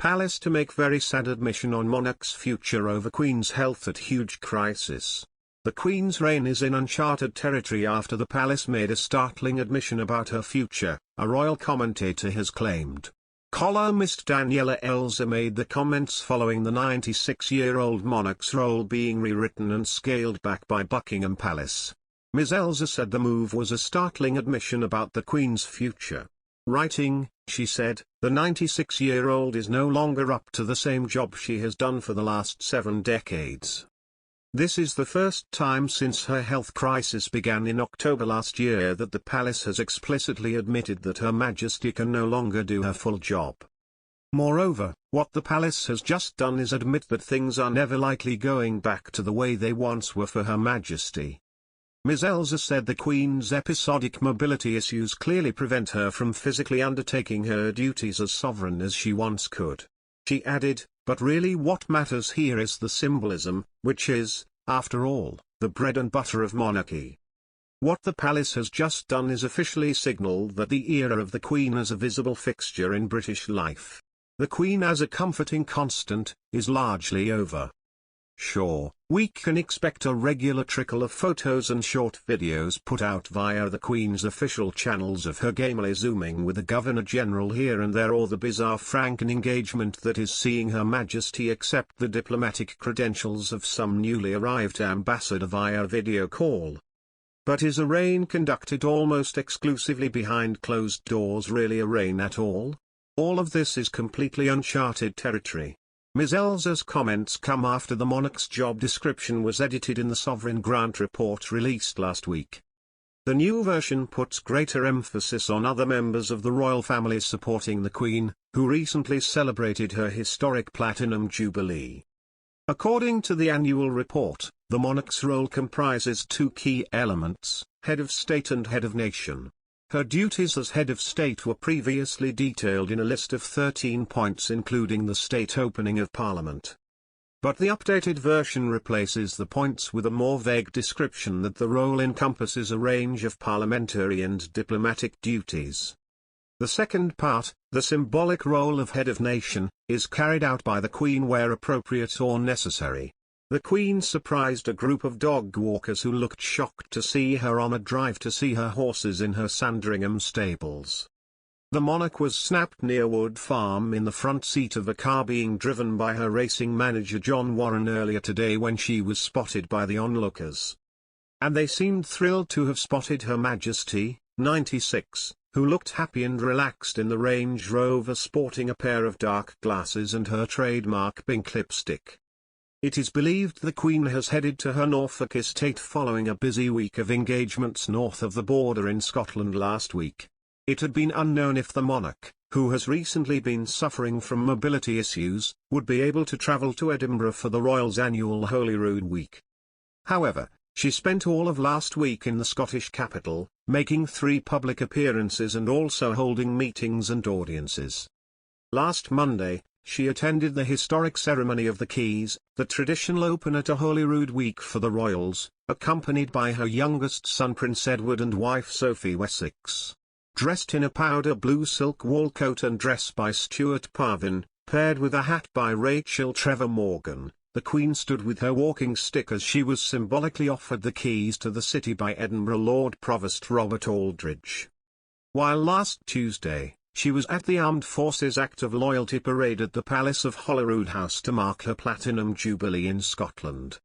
Palace to make very sad admission on monarch's future over Queen's health at huge crisis. The Queen's reign is in uncharted territory after the palace made a startling admission about her future, a royal commentator has claimed. Columnist Daniela Elza made the comments following the 96-year-old monarch's role being rewritten and scaled back by Buckingham Palace. Ms. Elza said the move was a startling admission about the Queen's future. Writing, she said, "The 96-year-old is no longer up to the same job she has done for the last 7 decades. This is the first time since her health crisis began in October last year that the palace has explicitly admitted that Her Majesty can no longer do her full job. Moreover, what the palace has just done is admit that things are never likely going back to the way they once were for Her Majesty." Ms. Elza said the Queen's episodic mobility issues clearly prevent her from physically undertaking her duties as sovereign as she once could. She added, "But really what matters here is the symbolism, which is, after all, the bread and butter of monarchy. What the palace has just done is officially signal that the era of the Queen as a visible fixture in British life, the Queen as a comforting constant, is largely over. Sure, we can expect a regular trickle of photos and short videos put out via the Queen's official channels of her gamely zooming with the Governor-General here and there, or the bizarre Franken engagement that is seeing Her Majesty accept the diplomatic credentials of some newly arrived ambassador via video call. But is a reign conducted almost exclusively behind closed doors really a reign at all? All of this is completely uncharted territory." Ms. Elza's comments come after the monarch's job description was edited in the Sovereign Grant Report released last week. The new version puts greater emphasis on other members of the royal family supporting the Queen, who recently celebrated her historic Platinum Jubilee. According to the annual report, the monarch's role comprises 2 key elements, head of state and head of nation. Her duties as head of state were previously detailed in a list of 13 points including the state opening of Parliament. But the updated version replaces the points with a more vague description that the role encompasses a range of parliamentary and diplomatic duties. The second part, the symbolic role of head of nation, is carried out by the Queen where appropriate or necessary. The Queen surprised a group of dog walkers who looked shocked to see her on a drive to see her horses in her Sandringham stables. The monarch was snapped near Wood Farm in the front seat of a car being driven by her racing manager John Warren earlier today when she was spotted by the onlookers. And they seemed thrilled to have spotted Her Majesty, 96, who looked happy and relaxed in the Range Rover sporting a pair of dark glasses and her trademark pink lipstick. It is believed the Queen has headed to her Norfolk estate following a busy week of engagements north of the border in Scotland last week. It had been unknown if the monarch, who has recently been suffering from mobility issues, would be able to travel to Edinburgh for the royals' annual Holyrood week. However, she spent all of last week in the Scottish capital, making 3 public appearances and also holding meetings and audiences. Last Monday, she attended the historic ceremony of the Keys, the traditional opener to Holyrood week for the royals, accompanied by her youngest son Prince Edward and wife Sophie Wessex. Dressed in a powder blue silk wool coat and dress by Stuart Parvin, paired with a hat by Rachel Trevor Morgan, the Queen stood with her walking stick as she was symbolically offered the keys to the city by Edinburgh Lord Provost Robert Aldridge. While last Tuesday, she was at the Armed Forces Act of Loyalty parade at the Palace of Holyrood House to mark her Platinum Jubilee in Scotland.